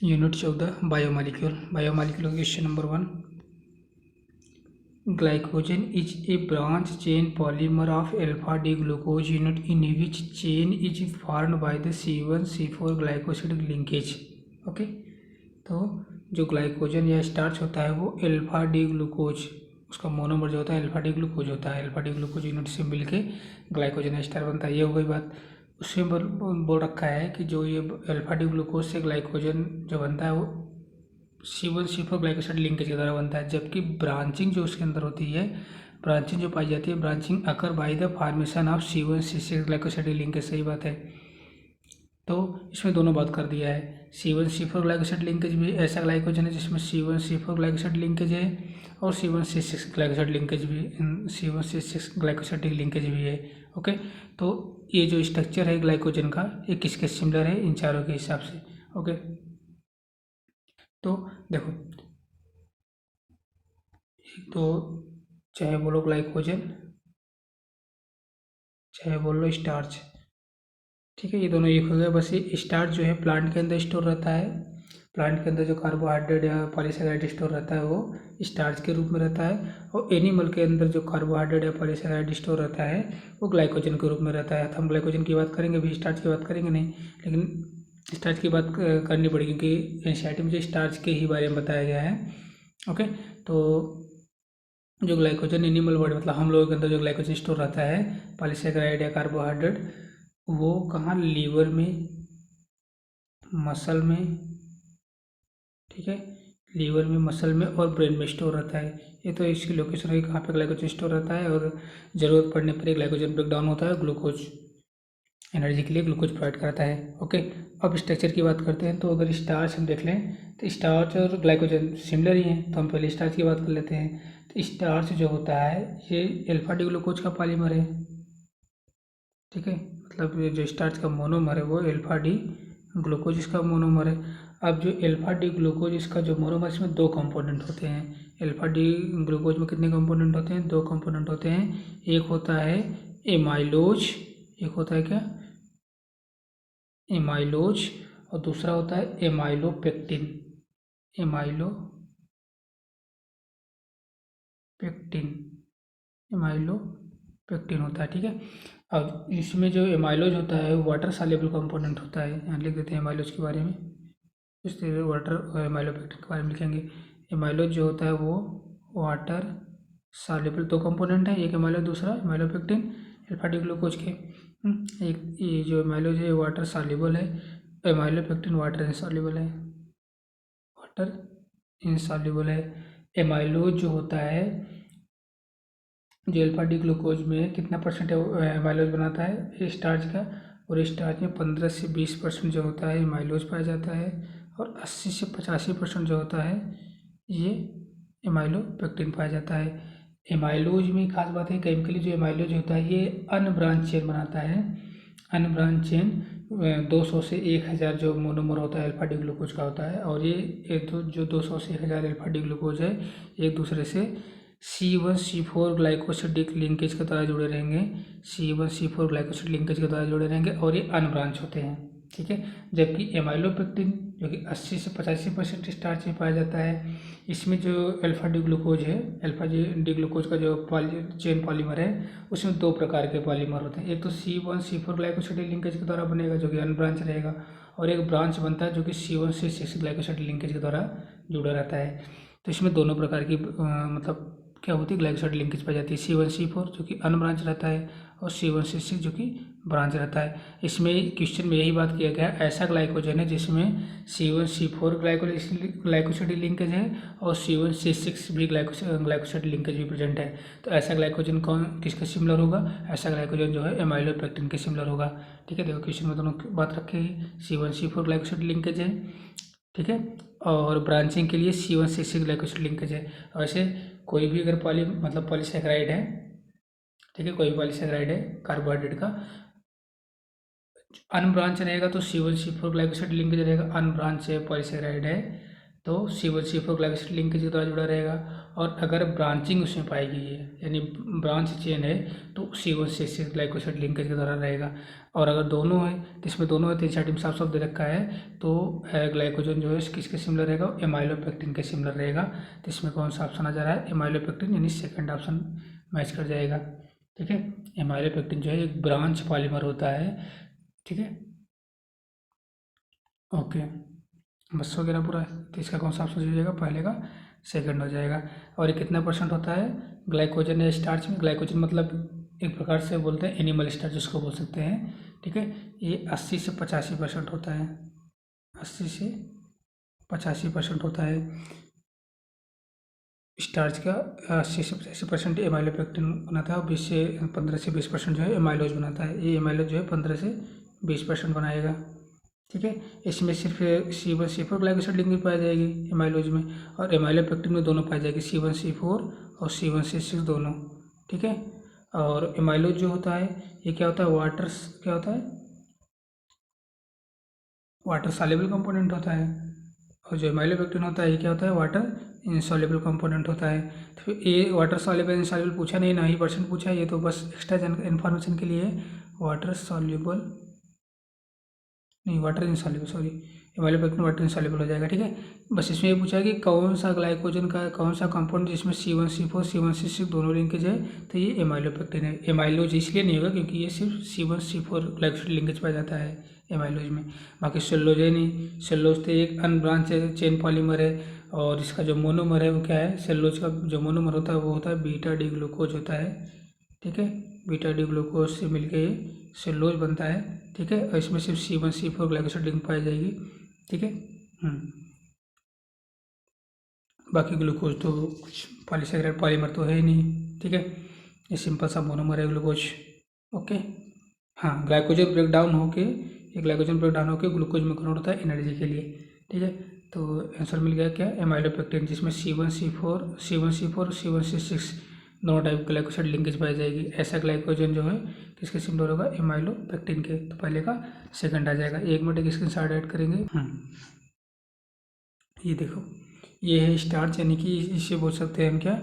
Unit 14 biomolecule. Biomolecule question number 1। Glycogen is a branch chain polymer of alpha D glucose unit in which chain is formed by the C1C4 glycosidic linkage. Okay, तो जो glycogen या starch होता है वो alpha D glucose, उसका monomer जो होता है अल्फा डी ग्लूकोज होता है। अल्फा डी ग्लूकोज यूनिट से मिलके ग्लाइकोजन स्टार बनता है। ये हो गई बात। उसमें बोल रखा है कि जो ये अल्फा डी ग्लूकोज से ग्लाइकोजन जो बनता है वो C1C4 ग्लाइकोसाइड लिंकेज के द्वारा बनता है, जबकि ब्रांचिंग जो उसके अंदर होती है, ब्रांचिंग जो पाई जाती है, branching occur by the formation of C1C6 glycoside linkage. सही बात है। तो इसमें दोनों बात कर दिया है। C1C4 ग्लाइकोसाइड लिंकेज भी ऐसा ग्लाइकोजन है जिसमें C1C4 ग्लाइकोसाइड लिंकेज है और C1C6 ग्लाइकोसाइड लिंकेज भी, C1C6 ग्लाइकोसाइड लिंकेज भी है। ओके, तो ये जो स्ट्रक्चर है ग्लाइकोजन का, ये किसके सिमिलर है? इन चारों के हिसाब से। ओके, तो देखो, एक तो चाहे बोलो ग्लाइकोजन, चाहे बोलो स्टार्च, ठीक है, ये दोनों एक हो गया। बस ये स्टार्च जो है प्लांट के अंदर स्टोर रहता है। प्लांट के अंदर जो कार्बोहाइड्रेट या पॉलीसेकेराइड स्टोर रहता है वो स्टार्च के रूप में रहता है, और एनिमल के अंदर जो कार्बोहाइड्रेट या पॉलीसेकेराइड स्टोर रहता है वो ग्लाइकोजन के रूप में रहता है। तो हम ग्लाइकोजन की बात करेंगे, अभी स्टार्च की बात करेंगे नहीं, लेकिन स्टार्च की बात करनी पड़ेगी क्योंकि एनसीईआरटी में जो स्टार्च के ही बारे में बताया गया है। ओके, तो जो ग्लाइकोजन एनिमल बॉडी, मतलब हम लोगों के अंदर जो ग्लाइकोजन स्टोर रहता है पॉलीसेकेराइड या कार्बोहाइड्रेट, वो कहाँ? लीवर में, मसल में, ठीक है, लीवर में, मसल में और ब्रेन में स्टोर रहता है। ये तो इसकी लोकेशन है कहाँ पे ग्लाइकोजन स्टोर रहता है, और ज़रूरत पड़ने पर ग्लाइकोजन ब्रेक डाउन होता है, ग्लूकोज एनर्जी के लिए ग्लूकोज प्रोवाइड करता है। ओके, अब स्ट्रक्चर की बात करते हैं। तो अगर स्टार्च हम देख लें तो स्टार्च और ग्लाइकोजन सिमिलर ही हैं, तो हम पहले स्टार्च की बात कर लेते हैं। तो स्टार्च जो होता है ये अल्फा डी ग्लूकोज का पॉलीमर है, ठीक है, मतलब ये जो स्टार्च का मोनोमर है वो अल्फा डी ग्लूकोज इसका मोनोमर है। अब जो अल्फा डी ग्लूकोज इसका जो मोनोमर, इसमें दो कंपोनेंट होते हैं। अल्फा डी ग्लूकोज में कितने कंपोनेंट होते हैं? दो कंपोनेंट होते हैं। एक होता है एमाइलोज, एक होता है क्या? एमाइलोज, और दूसरा होता है एमाइलोपेक्टिन। एमाइलोपेक्टिन, एमाइलोपेक्टिन होता है, ठीक है। अब इसमें जो एमाइलोज होता है वाटर सॉल्युबल कंपोनेंट होता है। यहाँ लिख देते हैं एमाइलोज के बारे में, इस तरह वाटर एमाइलोपेक्टिन के बारे में लिखेंगे। एमाइलोज जो होता है वो वाटर सॉल्युबल, दो कंपोनेंट है, एक एमाइलोज दूसरा एमाइलोपेक्टिन, अल्फा डी ग्लूकोज के। एक ये जो एमाइलोज है वाटर सॉल्युबल है, एमाइलोपेक्टिन वाटर इनसॉल्युबल है, वाटर इनसॉल्युबल है। एमाइलोज जो होता है, जो अल्फा डी ग्लूकोज में कितना परसेंट एमाइलोज बनाता है स्टार्च का, और स्टार्च में 15 से 20% जो होता है एमाइलोज पाया जाता है, और 80 से 85% जो होता है ये एमाइलोपेक्टिन पाया जाता है। एमाइलोज में खास बात है, केमिकली जो एमाइलोज होता है ये अनब्रांच चेन बनाता है। अनब्रांच चेन 200 से 1000 जो मोनोमर होता है अल्फा डी ग्लूकोज का होता है, और ये जो 200 से 1000 अल्फा डी ग्लूकोज है एक दूसरे से C1C4 ग्लाइकोसिडिक लिंकेज के द्वारा जुड़े रहेंगे, C1C4 ग्लाइकोसिड लिंकेज के द्वारा जुड़े रहेंगे, और ये अनब्रांच होते हैं, ठीक है। जबकि एमाइलोपेक्टिन जो कि 80 से 85% स्टार्च में पाया जाता है, इसमें जो अल्फा डी ग्लूकोज है, अल्फा डी ग्लूकोज का जो चेन पॉलीमर है उसमें दो प्रकार के पॉलीमर होते हैं। एक तो C1C4 ग्लाइकोसिड लिंकेज के द्वारा बनेगा जो कि अनब्रांच रहेगा, और एक ब्रांच बनता है जो कि C1C6 ग्लाइकोसिड लिंकेज के द्वारा जुड़ा रहता है। तो इसमें दोनों प्रकार की मतलब क्या होती है ग्लाइकोसाइड लिंकेज पाई जाती है। C1C4 जो कि अनब्रांच रहता है, और C1C6 जो कि ब्रांच रहता है। इसमें क्वेश्चन में यही बात किया गया, ऐसा ग्लाइकोजन है जिसमें C1C4 ग्लाइकोसाइड लिंकेज है और C1C6 भी ग्लाइकोसाइड लिंकेज भी प्रेजेंट है। तो ऐसा ग्लाइकोजन कौन किसका सिमिलर होगा? ऐसा ग्लाइकोजन जो है एमाइलोपेक्टिन के सिमिलर होगा, ठीक है। देखो क्वेश्चन में दोनों बात रखी है, C1C4 ग्लाइकोसाइड लिंकेज है, ठीक है, और ब्रांचिंग के लिए C1C6 ग्लाइकोसाइड लिंकेज है। और ऐसे कोई भी अगर पॉलीसेकेराइड है, ठीक है, कोई भी पॉलीसेकेराइड है कार्बोहाइड्रेट का, अनब्रांच रहेगा तो C1C4 ग्लाइकोसाइड लिंकेज रहेगा। अनब्रांच है पॉलीसेकेराइड है तो C1C4 ग्लाइकोसाइड लिंकेज के द्वारा जुड़ा रहेगा। और अगर ब्रांचिंग उसमें पाई गई है यानी ब्रांच चेन है तो C1C6 ग्लाइकोसाइड लिंकेज के द्वारा रहेगा। और अगर दोनों है तो इसमें दोनों है, 3 साइड साफ साफ दे रखा है, तो ग्लाइकोजन जो है किसके सिमिलर रहेगा, एमाइलोपेक्टिन के सिमिलर रहेगा। तो इसमें कौन सा ऑप्शन आ जा रहा है, एमाइलोपेक्टिन, यानी सेकंड ऑप्शन मैच कर जाएगा। ठीक है, एमाइलोपेक्टिन जो है एक ब्रांच पॉलीमर होता है। ठीक है, ओके, बस हो गया ना पूरा। तो इसका कौन सा ऑप्शन हो जाएगा, पहले का सेकंड हो जाएगा। और ये कितना % होता है ग्लाइकोजन या स्टार्च में, ग्लाइकोजन मतलब एक प्रकार से बोलते हैं एनिमल स्टार्च जिसको बोल सकते हैं। ठीक है, ये 80 से 85% होता है, 80 से 85% होता है स्टार्च का। 80 से 85% एमाइलोपेक्टिन बनाता है और 15 से 20% जो है एमाइलोज बनाता है। ये एमाइलोज जो है 15 से 20% बनाएगा। ठीक है, इसमें सिर्फ C1C4 ग्लाइकोसाइड लिंकेज पाई जाएगी एमाइलोज में, और एमाइलोपेक्टिन में दोनों पाई जाएगी, C1C4 और C1C6 दोनों। ठीक है, और एमाइलोज जो होता है ये क्या होता है, वाटर सॉल्युबल कंपोनेंट होता है। और जो एमाइलोपेक्टिन होता है ये क्या होता है, वाटर इनसॉल्युबल कंपोनेंट होता है। तो फिर ये वाटर सॉल्युबल इनसॉल्युबल पूछा नहीं, ना ही % पूछा, ये तो बस एक्स्ट्रा इन्फॉर्मेशन के लिए। वाटर सॉल्युबल नहीं, water insoluble, sorry, amylopectin water insoluble हो जाएगा। ठीक है, बस इसमें ये पूछा है कि कौन सा ग्लाइकोजन का कौन सा कंपाउंड जिसमें C1C4 C1C6 दोनों लिंकेज है, तो ये एमाइलोपेक्टिन है। एमाइलोज इसलिए नहीं होगा क्योंकि ये सिर्फ C1C4 ग्लाइकोसाइड लिंकेज पाया जाता है एमाइलोज में, बाकी सेलुलोज है नहीं। सेलुलोज तो एक अनब्रांच चेन पॉलीमर है, और इसका जो मोनोमर है वो क्या है, सेलुलोज का जो मोनोमर होता है वो होता है बीटा डी ग्लूकोज होता है। ठीक है, बीटा डी ग्लूकोज से मिलके सेलुलोज बनता है। ठीक है, और इसमें सिर्फ C1C4 ग्लाइकोसाइड लिंक पाई जाएगी। ठीक है, बाकी ग्लूकोज तो कुछ पॉलीसेकेराइड पॉलीमर तो है ही नहीं। ठीक है, ये सिंपल सा मोनोमर है ग्लूकोज। ओके, हाँ, ग्लाइकोजन ब्रेकडाउन होके ग्लूकोज में कन्वर्ट होता है एनर्जी के लिए। ठीक है, तो आंसर मिल गया क्या, एमाइलोपेक्टिन, जिसमें C1C4 C1C6 दोनों टाइप ग्लाइकोसाइड लिंकेज पाई जाएगी। ऐसा ग्लाइकोजन जो है किसके सिमिलर होगा, एमाइलोपेक्टिन के। तो पहले का सेकंड आ जाएगा। 1 मिनट एक स्क्रीनशॉट ऐड करेंगे। ये देखो, ये है स्टार्च, यानी कि इसे बोल सकते हैं हम क्या,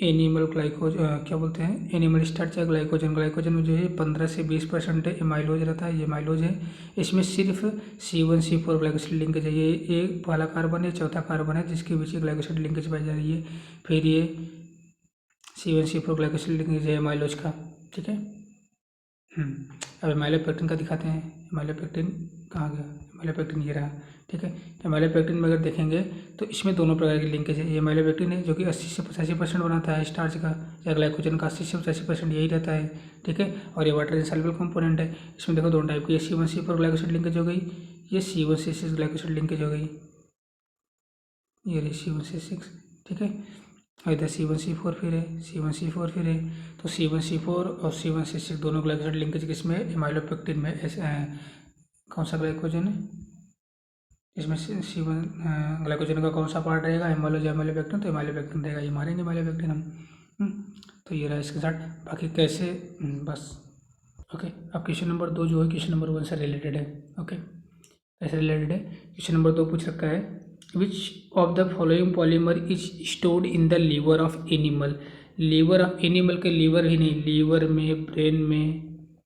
एनिमल ग्लाइकोज, क्या बोलते हैं, एनिमल स्टार्च या ग्लाइकोजन। ग्लाइकोजन में जो है 15 से 20% एमाइलोज रहता है, ये एमाइलोज है। इसमें सिर्फ C1C4 ग्लाइकोसाइड लिंकेज है। ये एक पहला कार्बन है, चौथा कार्बन है जिसके बीच ग्लाइकोसाइड लिंकेज पाई जा रही है। फिर ये C1C4 ग्लाइकोसाइड लिंकेज है एमाइलोज का। ठीक है, अब एमाइलोपेक्टिन का दिखाते हैं। एमाइलोपेक्टिन कहाँ गया, एमाइलोपेक्टिन ये रहा। ठीक है, एमाइलोपेक्टिन में अगर देखेंगे तो इसमें दोनों प्रकार की लिंकेज है। ये एमाइलोपेक्टिन है जो कि 80 से 85% बनाता है स्टार्च का या ग्लाइकोजन का, 80 से 85% यही रहता है। ठीक है, और ये वाटर इनसॉल्युबल कंपोनेंट है। इसमें देखो दोनों टाइप की, ये C1C4 ग्लाइकोसाइड लिंकेज हो गई, ये C1C6 ग्लाइकोसाइड लिंकेज हो गई, ये रही C1C6। ठीक है, और इधर C1C4 फिर है, C1C4 फिर है। तो C1C4 और C1C6 दोनों ग्लाइकोसाइड लिंकेज किसमें, एमाइलोपेक्टिन में। कौन सा ग्लाइकोजन है इसमें, C1 ग्लाइकोजन का कौन सा पार्ट रहेगा, एमाइलोपेक्टिन, तो एमाइलोपेक्टिन रहेगा, ये मारेंगे एमाइलोपेक्टिन हम। तो ये रहा इसके साथ। बाकी कैसे, बस ओके। अब क्वेश्चन नंबर 2 जो है क्वेश्चन नंबर 1 से रिलेटेड है। ओके, कैसे रिलेटेड है, क्वेश्चन नंबर 2 पूछ रखा है, which of the following polymer is stored in the liver of animal. Liver of animal के लीवर ही नहीं,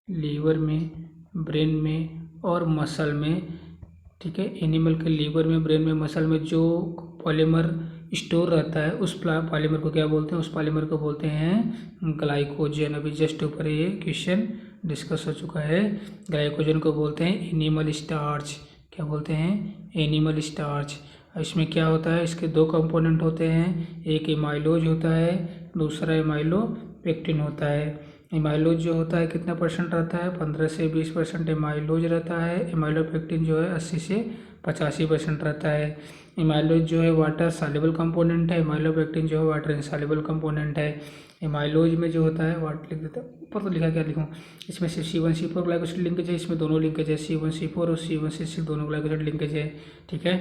लीवर में और मसल में। ठीक है, एनिमल के लीवर में, ब्रेन में, मसल में जो पॉलीमर स्टोर रहता है उस पॉलीमर को क्या बोलते हैं, उस पॉलीमर को बोलते हैं ग्लाइकोजन। अभी जस्ट ऊपर ये क्वेश्चन डिस्कस हो चुका है। ग्लाइकोजन को बोलते हैं एनिमल स्टार्च। क्या बोलते हैं, एनिमल स्टार्च। इसमें क्या होता है, इसके 2 कंपोनेंट होते हैं, एक एमाइलोज होता है, दूसरा एमाइलोपेक्टिन होता है। एमाइलोज जो होता है कितना % रहता है, 15 से 20% एमाइलोज रहता है। एमाइलोपेक्टिन जो है 80 से 85% रहता है। एमाइलोज जो है वाटर सॉल्युबल कंपोनेंट है, एमाइलोपेक्टिन जो है वाटर इनसॉल्युबल कंपोनेंट है। एमाइलोज में जो होता है वाटर लिख देता है, ऊपर तो लिखा क्या लिखूँ, इसमें सिर्फ C1C4 ग्लाइकोसाइड लिंकेज है, इसमें दोनों लिंकेज है, C1C4 और C1C6 दोनों ग्लाइकोसाइड लिंकेज है। ठीक है,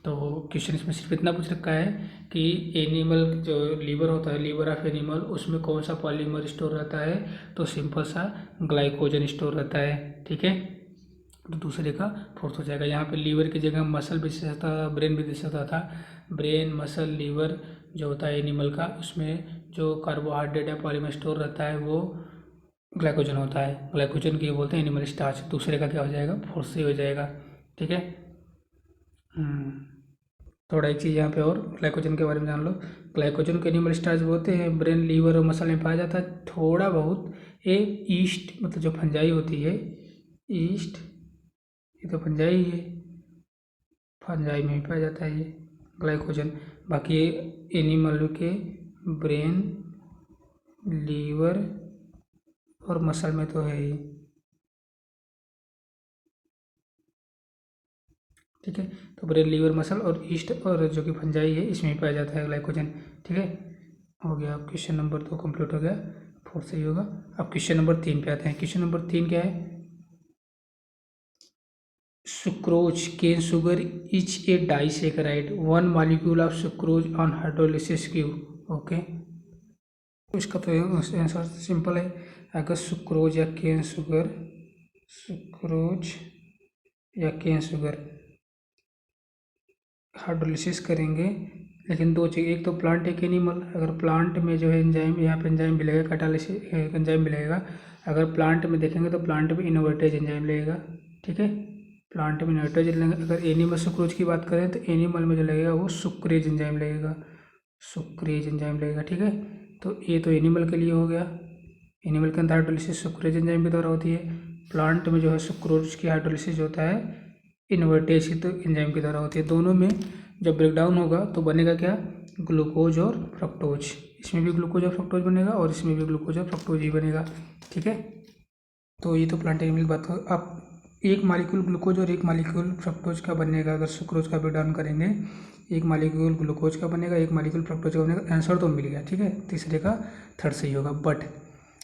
तो क्वेश्चन इसमें सिर्फ इतना पूछ रखा है कि एनिमल जो लीवर होता है, लीवर ऑफ एनिमल, उसमें कौन सा पॉलीमर स्टोर रहता है, तो सिंपल सा ग्लाइकोजन स्टोर रहता है। ठीक है, तो दूसरे का फोर्थ हो जाएगा। यहाँ पे लीवर की जगह मसल भी दे सकता था, ब्रेन भी दे सकता था। ब्रेन, मसल, लीवर जो होता है एनिमल का, उसमें जो कार्बोहाइड्रेट या पॉलीमर स्टोर रहता है वो ग्लाइकोजन होता है। ग्लाइकोजन की बोलते हैं एनिमल स्टार्च। दूसरे का क्या हो जाएगा, फोर्थ से हो जाएगा। ठीक है। थोड़ा एक चीज़ यहाँ पे और ग्लाइकोजन के बारे में जान लो। ग्लाइकोजन को एनिमल स्टार्च बोलते हैं, ब्रेन, लीवर और मसल में पाया जाता है। थोड़ा बहुत ये ईस्ट मतलब जो फंजाई होती है, ईस्ट, ये तो फंजाई है, फंजाई में भी पाया जाता है ये ग्लाइकोजन। बाकी ये एनिमल के ब्रेन, लीवर और मसल में तो है ही। ठीक है। तो ब्रेन, लीवर, मसल और ईस्ट और जो कि फंजाई है इसमें भी पाया जाता है ग्लाइकोजन। ठीक है, हो गया। अब क्वेश्चन नंबर 2 कंप्लीट हो गया, फोर्थ सही होगा। अब क्वेश्चन नंबर 3 पे आते हैं। क्वेश्चन नंबर 3 क्या है, sucrose cane sugar is a disaccharide, one molecule of sucrose on hydrolysis क्यू। ओके, इसका तो आंसर सिंपल है। अगर सुक्रोज या केन शुगर, सुक्रोज या केन शुगर हाइड्रोलिसिस करेंगे, लेकिन दो चीज़, एक तो प्लांट एक एनिमल। अगर प्लांट में जो है एंजाइम, यहाँ पे एंजाइम मिलेगा, कैटालिसिस एंजाइम मिलेगा। अगर प्लांट में देखेंगे तो प्लांट में इनवर्टेज एंजाइम लगेगा। ठीक है, प्लांट में इनवर्टेज लगेगा। अगर एनिमल सुक्रोज की बात करें तो एनिमल में जो लगेगा वो सुक्रेज एंजाइम लगेगा, सुक्रेज एंजाइम लगेगा। ठीक है, तो ये तो एनिमल के लिए हो गया। एनिमल के अंदर हाइड्रोलिसिस सुक्रेज एंजाइम के द्वारा होती है। प्लांट में जो है सुक्रोज की हाइड्रोलिसिस होता है इनवर्टेज तो एंजाइम के द्वारा होती है। दोनों में जब ब्रेकडाउन होगा तो बनेगा क्या, ग्लूकोज और फ्रक्टोज। इसमें भी ग्लूकोज और फ्रक्टोज बनेगा और इसमें भी ग्लूकोज और फ्रक्टोज ही बनेगा। ठीक है, तो ये तो प्लांट एनिमल की बात हो। अब एक मालिक्यूल ग्लूकोज और एक मालिक्यूल फ्रक्टोज का बनेगा अगर सुक्रोज का ब्रेकडाउन करेंगे। एक मालिक्यूल ग्लूकोज का बनेगा, एक मालिक्यूल फ्रक्टोज का बनेगा। आंसर तो मिल गया। ठीक है, तीसरे का थर्ड सही होगा। बट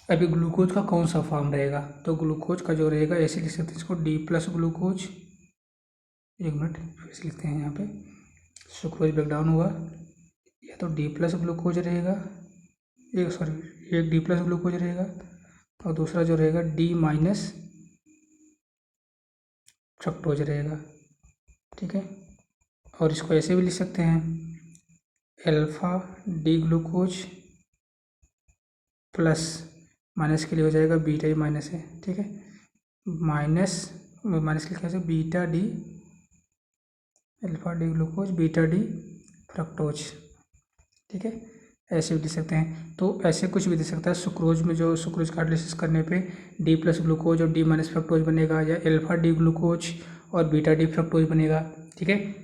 अभी ग्लूकोज का कौन सा फॉर्म रहेगा, तो ग्लूकोज का जो रहेगा ऐसे लिख सकते हैं इसको, डी प्लस ग्लूकोज। एक मिनट फिर से लिखते हैं यहाँ पे, सुक्रोज ब्रेकडाउन हुआ या तो डी प्लस ग्लूकोज रहेगा, एक डी प्लस ग्लूकोज रहेगा और दूसरा जो रहेगा डी माइनस फ्रक्टोज रहेगा। ठीक है, और इसको ऐसे भी लिख सकते हैं, alpha D glucose plus, minus के लिए हो जाएगा बीटा ही माइनस है। ठीक है, माइनस के लिए कैसे, beta D, alpha D glucose, beta D fructose. ठीक है, ऐसे भी दे सकते हैं। तो ऐसे कुछ भी दे सकता है। सुक्रोज में जो सुक्रोज का हाइड्रोलिसिस करने पे डी प्लस ग्लूकोज और डी माइनस फ्रक्टोज बनेगा, या अल्फा डी ग्लूकोज और बीटा डी फ्रक्टोज बनेगा। ठीक है,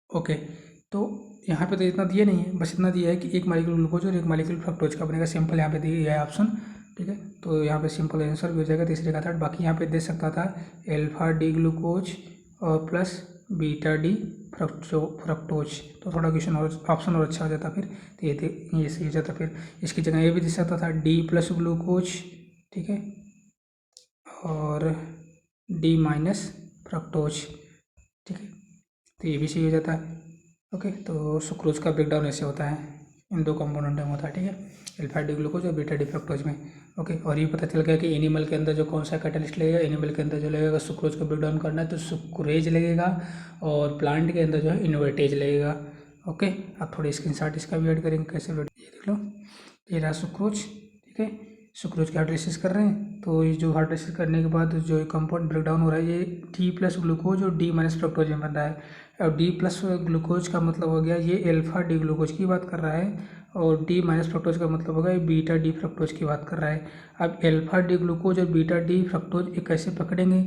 ओके। तो यहाँ पे तो इतना दिया नहीं है, बस इतना दिया है कि एक मालिक्यूल ग्लूकोज और एक मालिक्यूल फ्रक्टोज का बनेगा। सिंपल यहाँ पे दिया है ऑप्शन। ठीक है, तो यहाँ पे सिंपल आंसर भी हो जाएगा तीसरे का थर्ड। बाकी यहाँ पे दे सकता था अल्फा डी ग्लूकोज और प्लस बीटा डी फ्रक्टोज, तो थोड़ा क्वेश्चन और ऑप्शन और अच्छा हो जाता फिर। तो ये सही हो जाता फिर। इसकी जगह ये भी दे सकता था डी प्लस ग्लूकोज, ठीक है, और डी माइनस फ्रक्टोज। ठीक है, तो ये भी सही हो जाता है। ओके, तो सुक्रोज का ब्रेकडाउन ऐसे होता है, इन दो कंपोनेंट में होता है। ठीक है, अल्फा डी ग्लूकोज और बीटा डी फ्रक्टोज में। ओके, और ये पता चल गया कि एनिमल के अंदर जो कौन सा कैटलिस्ट लगेगा। एनिमल के अंदर जो लगेगा सुक्रोज का ब्रेकडाउन करना है तो सुक्रेज लगेगा, और प्लांट के अंदर जो है इनवर्टेज लगेगा। ओके, आप थोड़े स्क्रीनशॉट इसका भी ऐड करेंगे कैसे, ये देख लो, ये रहा सुक्रोज। ठीक है, सुक्रोज की हाइड्रोलिसिस कर रहे हैं, तो ये जो हाइड्रोलिसिस करने के बाद जो कंपाउंड ब्रेकडाउन हो रहा है ये डी प्लस ग्लूकोज और डी माइनस फ्रक्टोज में बन रहा है। और डी प्लस ग्लूकोज का मतलब हो गया ये अल्फा डी ग्लूकोज की बात कर रहा है, और डी माइनस फ्रक्टोज का मतलब होगा ये बीटा डी फ्रक्टोज की बात कर रहा है। अब अल्फा डी ग्लूकोज और बीटा डी फ्रक्टोज ये कैसे पकड़ेंगे,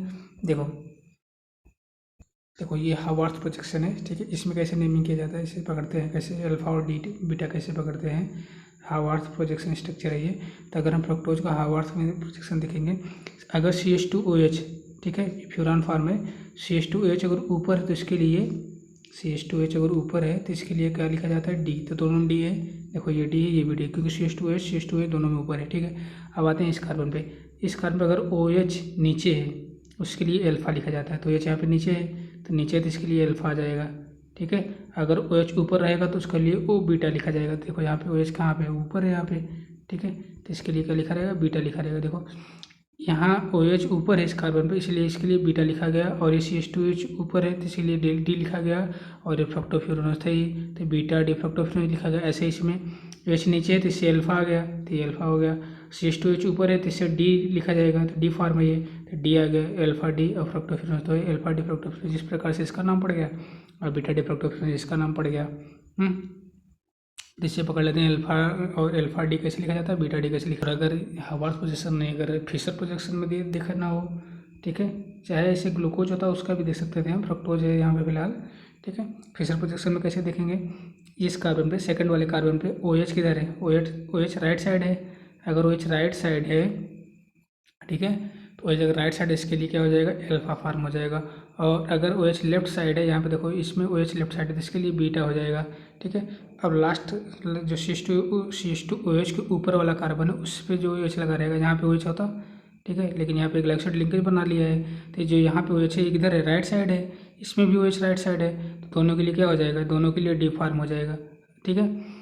देखो ये हावर्थ प्रोजेक्शन है। ठीक है, इसमें कैसे नेमिंग किया जाता है, इसे पकड़ते हैं कैसे, अल्फा और डी बीटा कैसे पकड़ते हैं, हावर्थ प्रोजेक्शन स्ट्रक्चर है ये। तो अगर हम फ्रक्टोज का हावर्थ में प्रोजेक्शन देखेंगे, अगर CH2OH, ठीक है, फ्यूरान फॉर्म है, CH2OH अगर ऊपर है तो इसके लिए, CH2OH अगर ऊपर है तो इसके लिए क्या लिखा जाता है, डी। तो दोनों डी है, देखो ये डी है ये भी डी, क्योंकि CH2OH दोनों में ऊपर है। ठीक है, अब आते हैं इस कार्बन पे। इस कार्बन पे अगर OH नीचे है उसके लिए अल्फा लिखा जाता है, तो OH यहाँ पे नीचे है तो नीचे तो इसके लिए अल्फा आ जाएगा। ठीक है, अगर OH ऊपर रहेगा तो उसके लिए O बीटा लिखा जाएगा। देखो यहाँ पे OH कहाँ पे ऊपर है यहाँ पे। ठीक है, तो इसके लिए क्या लिखा रहेगा, बीटा लिखा रहेगा। देखो यहाँ OH ऊपर है इस कार्बन पे, इसलिए इसके लिए बीटा लिखा गया, और ये CH2H ऊपर है तो इसलिए डी लिखा गया, और ये फ्रक्टोफ्यूरनोज था ये, तो बीटा डी फ्रक्टोफ्यूरनोज लिखा गया। ऐसे इसमें H नीचे है तो इससे अल्फा आ गया, तो ये अल्फा हो गया। CH2H ऊपर है तो इससे डी लिखा जाएगा, तो डी फॉर्म है ये, तो डी आ गया, अल्फा डी और फ्रक्टोफ्यूरनोज, तो अल्फा डी फ्रक्टोफ्यूरनोज इस प्रकार से इसका नाम पड़ गया, और बीटा डी फ्रक्टोफ्यूरनोज इसका नाम पड़ गया। इससे पकड़ लेते हैं अल्फा और अल्फा डी कैसे लिखा जाता है, बीटा डी कैसे लिखा। अगर हवार्ट्ज प्रोजेक्शन नहीं, अगर फिशर प्रोजेक्शन में देखना हो, ठीक है, चाहे ऐसे ग्लूकोज होता है उसका भी देख सकते थे हम, फ्रक्टोज है यहाँ पे फिलहाल, ठीक है। फिशर प्रोजेक्शन में कैसे देखेंगे, इस कार्बन पे, सेकंड वाले कार्बन पे OH किधर है, OH राइट साइड है। अगर OH राइट साइड है, ठीक है, तो OH अगर राइट साइड है इसके लिए क्या हो जाएगा, अल्फा फॉर्म हो जाएगा। और अगर OH लेफ्ट साइड है, यहाँ पे देखो इसमें OH लेफ्ट साइड है तो इसके लिए बीटा हो जाएगा, ठीक है। अब लास्ट जो CH2OH के ऊपर वाला कार्बन है उस पर जो OH लगा रहेगा, यहाँ पे OH होता, ठीक है, लेकिन यहाँ पे ग्लाइकोसाइड लिंकेज बना लिया है, तो जो यहाँ पे OH है इधर है, राइट साइड है, इसमें भी OH राइट साइड है, तो दोनों के लिए क्या हो जाएगा, दोनों के लिए डी फॉर्म हो जाएगा, ठीक है।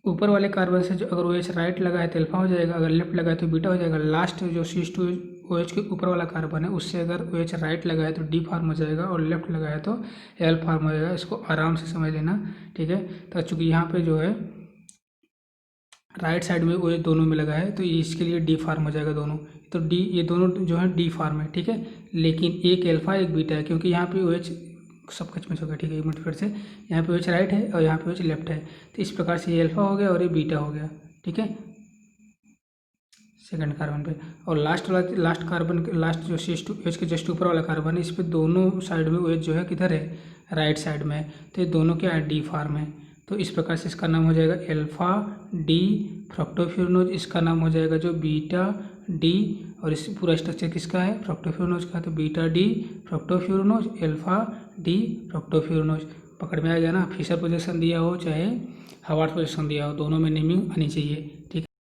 ऊपर वाले कार्बन से जो अगर OH राइट लगा है तो अल्फा हो जाएगा, अगर लेफ्ट लगा है तो बीटा हो जाएगा। लास्ट जो CH2OH के ऊपर वाला कार्बन है उससे अगर OH राइट लगा है तो डी फॉर्म हो जाएगा, और लेफ्ट लगा है तो एल फॉर्म हो जाएगा। इसको आराम से समझ लेना, ठीक है। तो चूँकि यहाँ पे जो है राइट साइड में OH दोनों में लगा है तो ये इसके लिए डी फॉर्म हो जाएगा दोनों, तो डी, ये दोनों जो है डी फॉर्म है, ठीक है। लेकिन एक अल्फा एक बीटा है, क्योंकि यहाँ पे OH सब कचमच हो गया, ठीक है। एक मिनट फिर से, यहाँ पे OH राइट है और यहाँ पे OH लेफ्ट है, तो इस प्रकार से ये अल्फा हो गया और ये बीटा हो गया, ठीक है, सेकंड कार्बन पे। और लास्ट कार्बन, लास्ट जो CH2OH के जस्ट ऊपर वाला कार्बन है, इस पे दोनों साइड में OH जो है किधर है, राइट साइड में, तो ये दोनों क्या है, डी फॉर्म है। तो इस प्रकार से इसका नाम हो जाएगा अल्फा डी फ्रक्टोफ्यूरनोज, इसका नाम हो जाएगा जो बीटा डी, और इस पूरा स्ट्रक्चर किसका है, फ्रक्टोफ्यूरनोज का, तो बीटा डी फ्रक्टोफ्यूरनोज, अल्फा डी फ्रक्टोफ्यूरनोज। पकड़ में आ गया ना। फिशर प्रोजेक्शन दिया हो चाहे हार्वर्ड प्रोजेक्शन दिया हो, दोनों में नेमिंग आनी चाहिए, ठीक है।